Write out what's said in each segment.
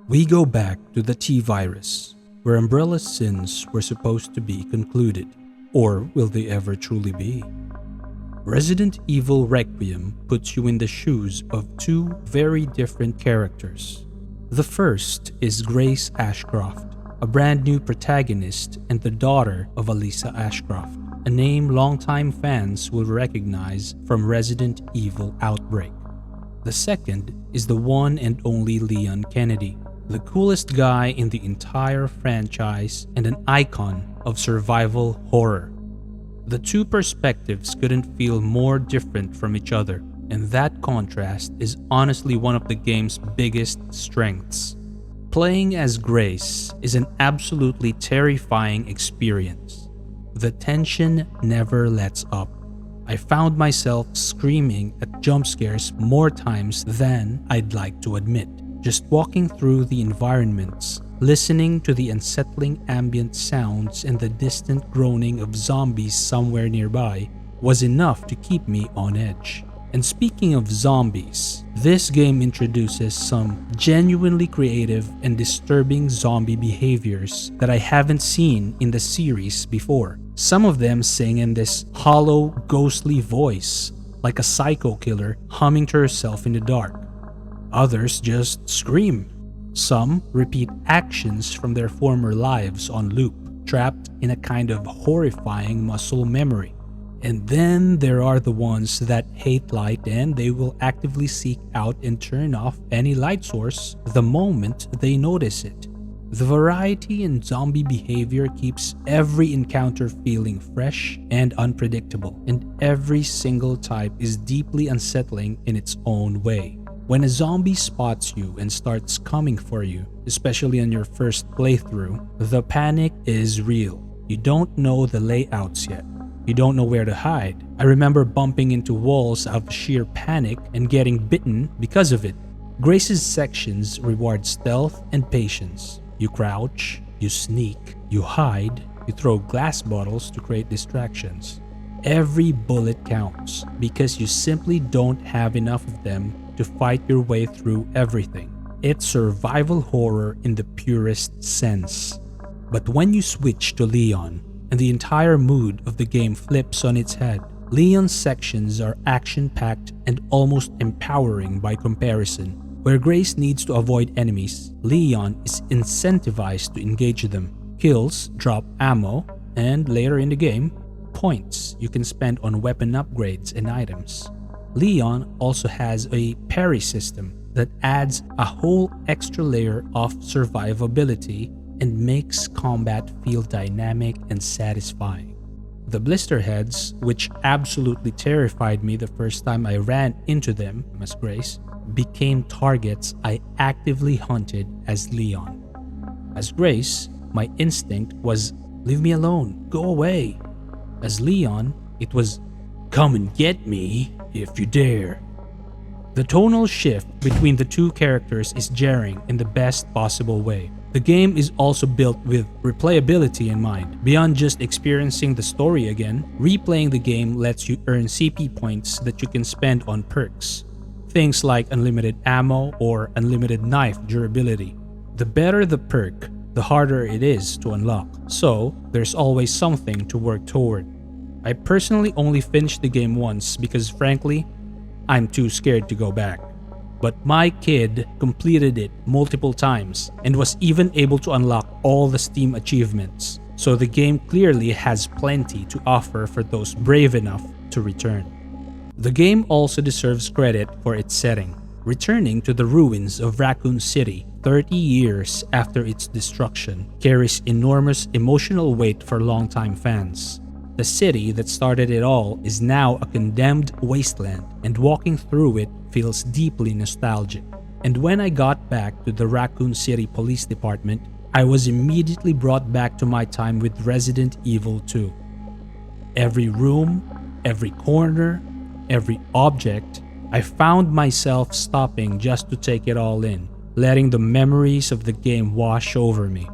We go back to the T-Virus, where Umbrella's sins were supposed to be concluded. Or will they ever truly be? Resident Evil Requiem puts you in the shoes of two very different characters. The first is Grace Ashcroft, a brand new protagonist and the daughter of Alyssa Ashcroft, a name longtime fans will recognize from Resident Evil Outbreak. The second is the one and only Leon Kennedy, the coolest guy in the entire franchise and an icon of survival horror. The two perspectives couldn't feel more different from each other, and that contrast is honestly one of the game's biggest strengths. Playing as Grace is an absolutely terrifying experience. The tension never lets up. I found myself screaming at jump scares more times than I'd like to admit. Just walking through the environments, listening to the unsettling ambient sounds and the distant groaning of zombies somewhere nearby was enough to keep me on edge. And speaking of zombies, this game introduces some genuinely creative and disturbing zombie behaviors that I haven't seen in the series before. Some of them sing in this hollow, ghostly voice, like a psycho killer humming to herself in the dark. Others just scream. Some repeat actions from their former lives on loop, trapped in a kind of horrifying muscle memory. And then there are the ones that hate light and they will actively seek out and turn off any light source the moment they notice it. The variety in zombie behavior keeps every encounter feeling fresh and unpredictable, and every single type is deeply unsettling in its own way. When a zombie spots you and starts coming for you, especially on your first playthrough, the panic is real. You don't know the layouts yet. You don't know where to hide. I remember bumping into walls out of sheer panic and getting bitten because of it. Grace's sections reward stealth and patience. You crouch, you sneak, you hide, you throw glass bottles to create distractions. Every bullet counts because you simply don't have enough of them to fight your way through everything. It's survival horror in the purest sense. But when you switch to Leon, and the entire mood of the game flips on its head, Leon's sections are action-packed and almost empowering by comparison. Where Grace needs to avoid enemies, Leon is incentivized to engage them. Kills drop ammo, and later in the game, points you can spend on weapon upgrades and items. Leon also has a parry system that adds a whole extra layer of survivability and makes combat feel dynamic and satisfying. The blister heads, which absolutely terrified me the first time I ran into them as Grace, became targets I actively hunted as Leon. As Grace, my instinct was, leave me alone, go away. As Leon, it was, come and get me if you dare. The tonal shift between the two characters is jarring in the best possible way. The game is also built with replayability in mind. Beyond just experiencing the story again, replaying the game lets you earn CP points that you can spend on perks. Things like unlimited ammo or unlimited knife durability. The better the perk, the harder it is to unlock, so there's always something to work toward. I personally only finished the game once because frankly, I'm too scared to go back. But my kid completed it multiple times and was even able to unlock all the Steam achievements, so the game clearly has plenty to offer for those brave enough to return. The game also deserves credit for its setting. Returning to the ruins of Raccoon City 30 years after its destruction carries enormous emotional weight for longtime fans. The city that started it all is now a condemned wasteland, and walking through it feels deeply nostalgic. And when I got back to the Raccoon City Police Department, I was immediately brought back to my time with Resident Evil 2. Every room, every corner, every object, I found myself stopping just to take it all in, letting the memories of the game wash over me.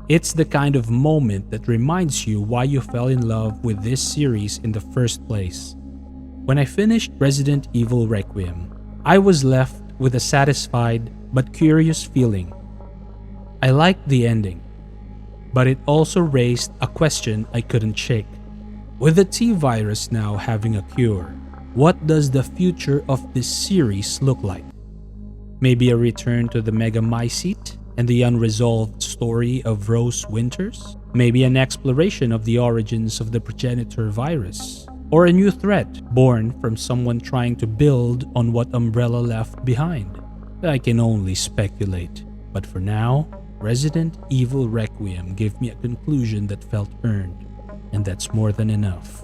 It's the kind of moment that reminds you why you fell in love with this series in the first place. When I finished Resident Evil Requiem, I was left with a satisfied but curious feeling. I liked the ending, but it also raised a question I couldn't shake. With the T-virus now having a cure, what does the future of this series look like? Maybe a return to the Megamycete and the unresolved story of Rose Winters? Maybe an exploration of the origins of the progenitor virus? Or a new threat born from someone trying to build on what Umbrella left behind? I can only speculate, but for now, Resident Evil Requiem gave me a conclusion that felt earned, and that's more than enough.